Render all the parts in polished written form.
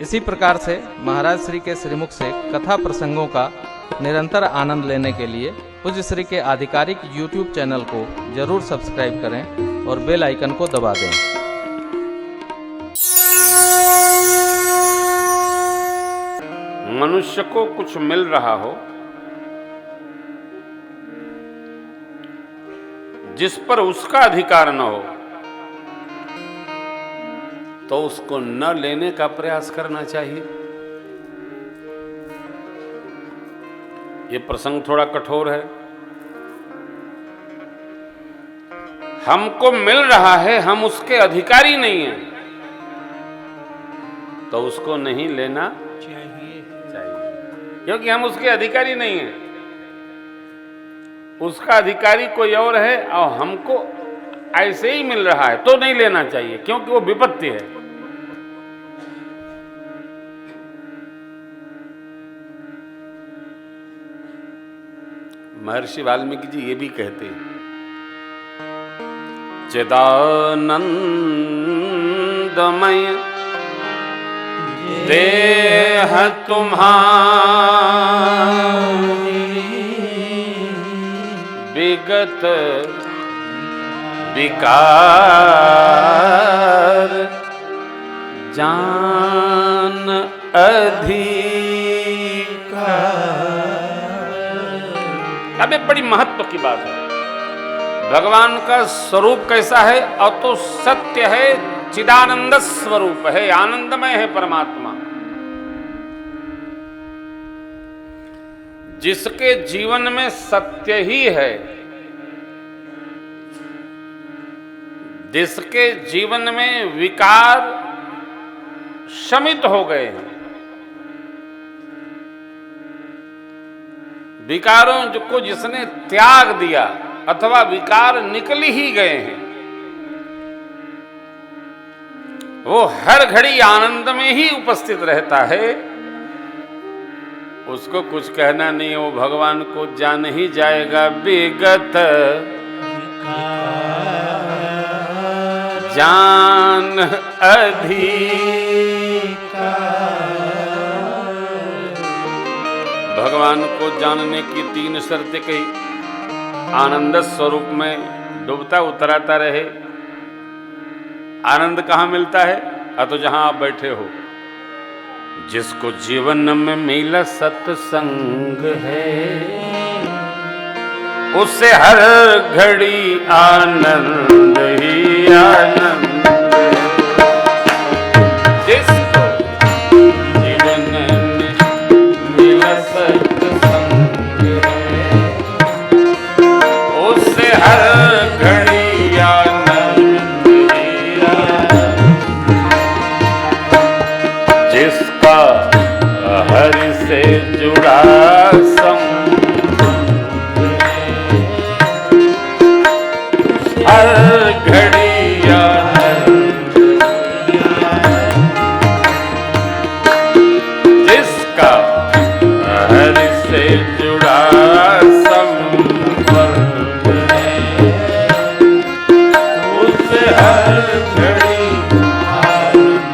इसी प्रकार से महाराज श्री के श्रीमुख से कथा प्रसंगों का निरंतर आनंद लेने के लिए पूज्य श्री के आधिकारिक YouTube चैनल को जरूर सब्सक्राइब करें और बेल आइकन को दबा दें। मनुष्य को कुछ मिल रहा हो जिस पर उसका अधिकार न हो तो उसको न लेने का प्रयास करना चाहिए। ये प्रसंग थोड़ा कठोर है। हमको मिल रहा है, हम उसके अधिकारी नहीं हैं, तो उसको नहीं लेना चाहिए, क्योंकि हम उसके अधिकारी नहीं हैं। उसका अधिकारी कोई और है और हमको ऐसे ही मिल रहा है तो नहीं लेना चाहिए, क्योंकि वो विपत्ति है। महर्षि वाल्मीकि जी ये भी कहते हैं, चिदानंदमय देह तुम्हारी विगत विकार जान अधिकार। अब एक बड़ी महत्व की बात है। भगवान का स्वरूप कैसा है? और तो सत्य है, चिदानंद स्वरूप है, आनंदमय है परमात्मा। जिसके जीवन में सत्य ही है, जिसके जीवन में विकार शमित हो गए हैं, विकारों को जिसने त्याग दिया अथवा विकार निकल ही गए हैं, वो हर घड़ी आनंद में ही उपस्थित रहता है। उसको कुछ कहना नहीं, वो भगवान को जान ही जाएगा। विगत जान अधिकार। भगवान को जानने की 3 शर्तें कही। आनंद स्वरूप में डूबता उतराता रहे। आनंद कहाँ मिलता है? तो जहां आप बैठे हो। जिसको जीवन में मिला सत्संग है, उससे हर घड़ी आनंद ही आनंद है। जिसको जीवन में मिला सत्संग है, उससे हर घड़ी आनंद ही आनंद। जिसका हरि से जुड़ा हर घड़ी आनंद। जिसका हरि से जुड़ा संबंध है, उससे हर घड़ी आनंद।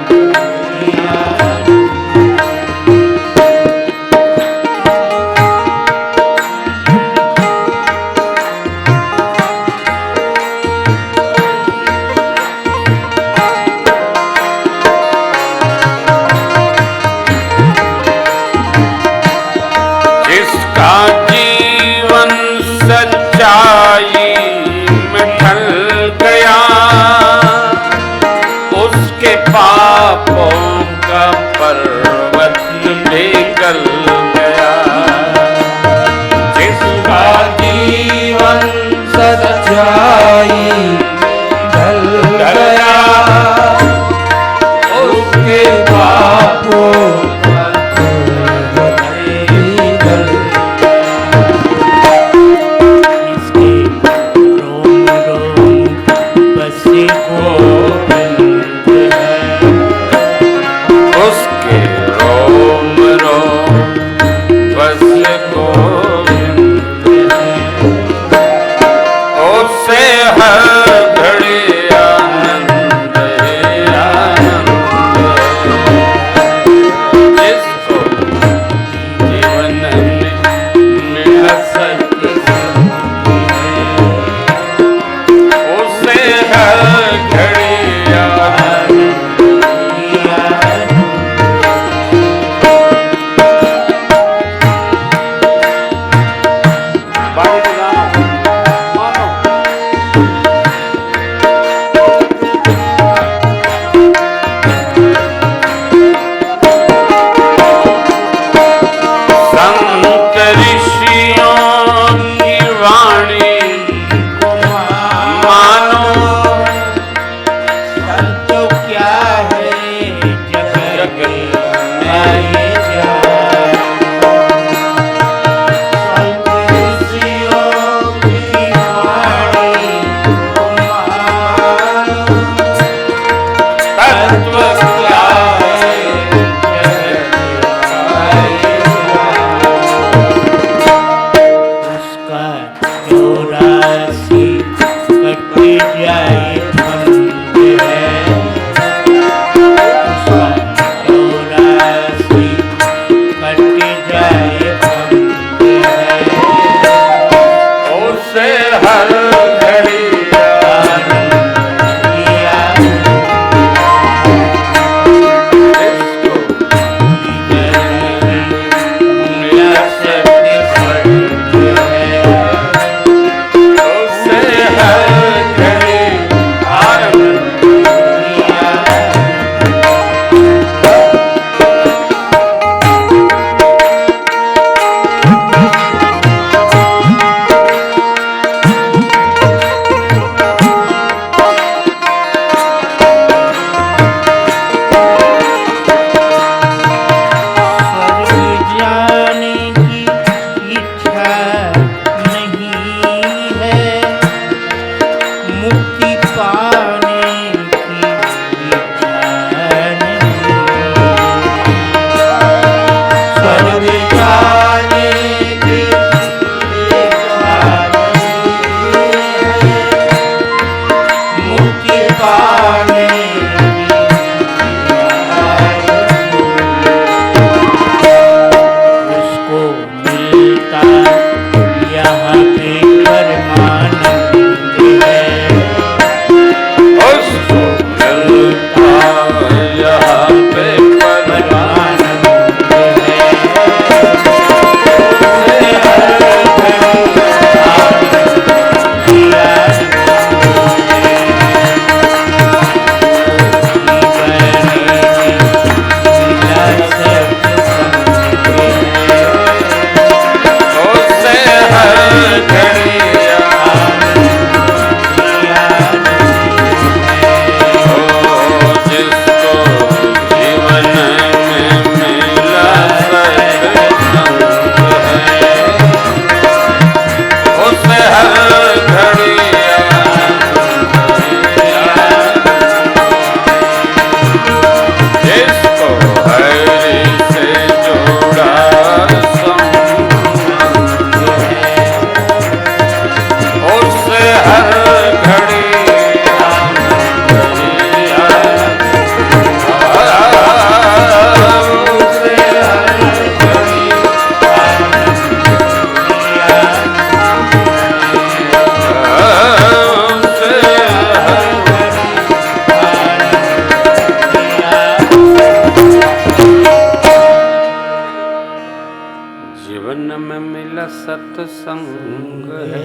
में मिला सत्संग है,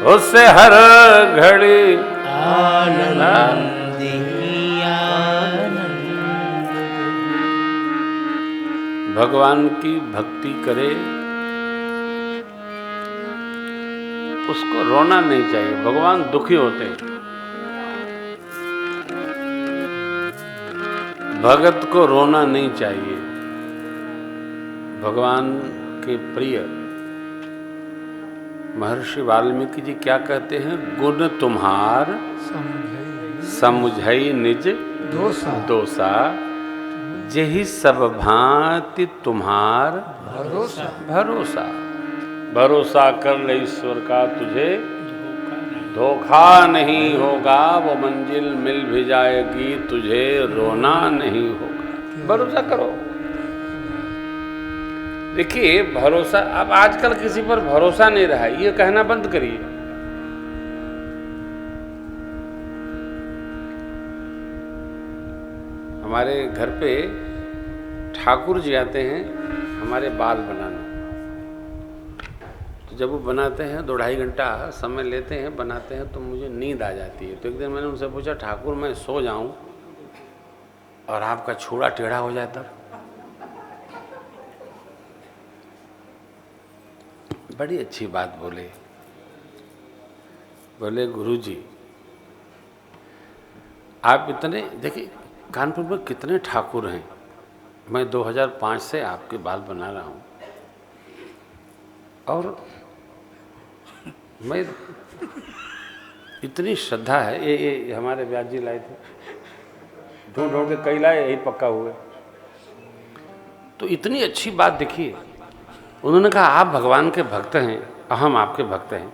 उससे हर घड़ी आनंद ही आनंद। भगवान की भक्ति करे, उसको रोना नहीं चाहिए। भगवान दुखी होते हैं, भगत को रोना नहीं चाहिए। भगवान के प्रिय महर्षि वाल्मीकि जी क्या कहते हैं? गुण तुम्हार समुझई निज दोषा, जेहि सब भांति तुम्हार भरोसा। भरोसा कर ले ईश्वर का, तुझे धोखा नहीं होगा। वो मंजिल मिल भी जाएगी, तुझे रोना नहीं होगा। भरोसा करो। देखिए भरोसा, अब आजकल किसी पर भरोसा नहीं रहा, ये कहना बंद करिए। हमारे घर पे ठाकुर जी आते हैं हमारे बाल बनाने, तो जब वो बनाते हैं 2-2.5 घंटा समय लेते हैं, बनाते हैं, तो मुझे नींद आ जाती है। तो एक दिन मैंने उनसे पूछा, ठाकुर मैं सो जाऊं और आपका छूड़ा टेढ़ा हो जाए तब? बड़ी अच्छी बात बोले। बोले गुरुजी आप इतने, देखिए कानपुर में कितने ठाकुर हैं, मैं 2005 से आपके बाल बना रहा हूँ और मैं इतनी श्रद्धा है। ये हमारे व्यास जी लाए थे, ढूंढ ढूंढ के कई लाए, यही पक्का हुए। तो इतनी अच्छी बात देखिए, उन्होंने कहा आप भगवान के भक्त हैं, हम आपके भक्त हैं,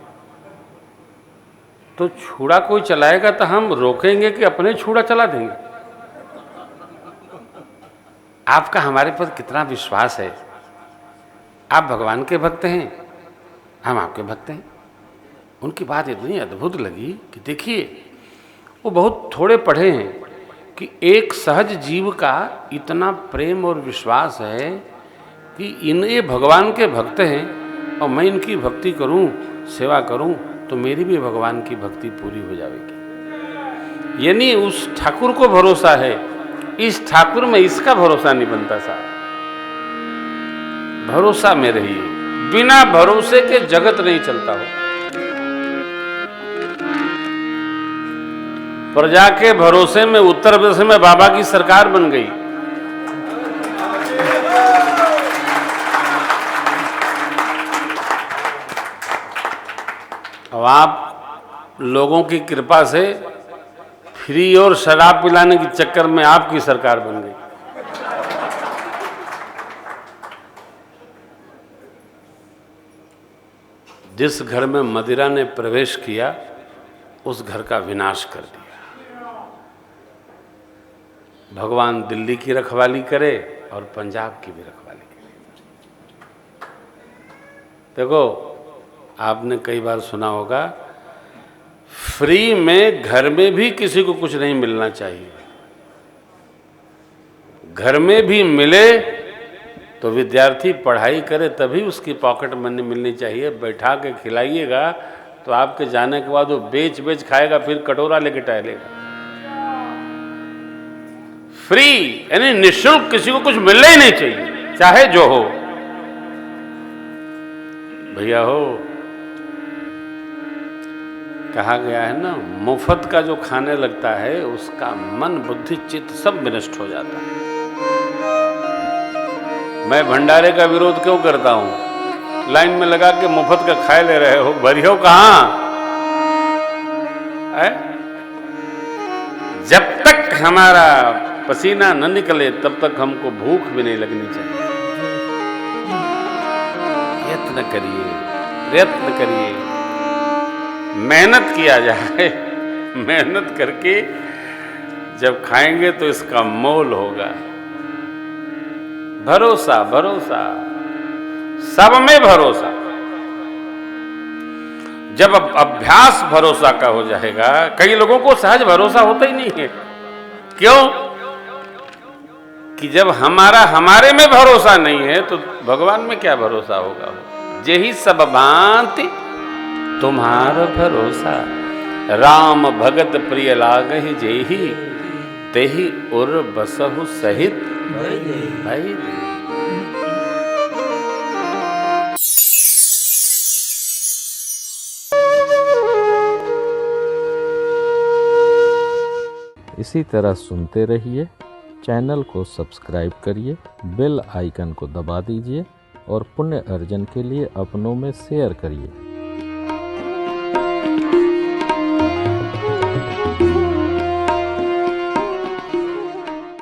तो छूड़ा कोई चलाएगा तो हम रोकेंगे कि अपने छूड़ा चला देंगे? आपका हमारे पर कितना विश्वास है। आप भगवान के भक्त हैं, हम आपके भक्त हैं। उनकी बात इतनी अद्भुत लगी कि देखिए वो बहुत थोड़े पढ़े हैं कि एक सहज जीव का इतना प्रेम और विश्वास है कि ये भगवान के भक्त हैं और मैं इनकी भक्ति करूं, सेवा करूं, तो मेरी भी भगवान की भक्ति पूरी हो जाएगी। यानी उस ठाकुर को भरोसा है, इस ठाकुर में इसका भरोसा नहीं बनता साहब। भरोसा में रहिए, बिना भरोसे के जगत नहीं चलता हो। प्रजा के भरोसे में उत्तर प्रदेश में बाबा की सरकार बन गई। अब आप लोगों की कृपा से फ्री और शराब पिलाने के चक्कर में आपकी सरकार बन गई। जिस घर में मदिरा ने प्रवेश किया उस घर का विनाश कर दिया। भगवान दिल्ली की रखवाली करे और पंजाब की भी रखवाली करे। देखो आपने कई बार सुना होगा, फ्री में घर में भी किसी को कुछ नहीं मिलना चाहिए। घर में भी मिले तो विद्यार्थी पढ़ाई करे तभी उसकी पॉकेट मनी मिलनी चाहिए। बैठा के खिलाइएगा तो आपके जाने के बाद वो बेच बेच खाएगा, फिर कटोरा लेके टहलेगा। फ्री यानी निःशुल्क किसी को कुछ मिलना ही नहीं चाहिए, चाहे जो हो। भैया हो, कहा गया है ना, मुफ्त का जो खाने लगता है उसका मन बुद्धि चित्त सब विनष्ट हो जाता है। मैं भंडारे का विरोध क्यों करता हूं? लाइन में लगा के मुफ्त का खाए ले रहे हो, भरियो कहां है? जब तक हमारा पसीना न निकले तब तक हमको भूख भी नहीं लगनी चाहिए। प्रयत्न करिए, प्रयत्न करिए, मेहनत किया जाए। मेहनत करके जब खाएंगे तो इसका मोल होगा। भरोसा, भरोसा, सब में भरोसा। जब अभ्यास भरोसा का हो जाएगा, कई लोगों को सहज भरोसा होता ही नहीं है। क्यों? कि जब हमारा हमारे में भरोसा नहीं है तो भगवान में क्या भरोसा होगा। जेहि सब भांति तुम्हारा भरोसा, राम भगत प्रिय लागहि जेहि, तेहि उर बसहु सहित भाई। इसी तरह सुनते रहिए, चैनल को सब्सक्राइब करिए, बेल आइकन को दबा दीजिए और पुण्य अर्जन के लिए अपनों में शेयर करिए।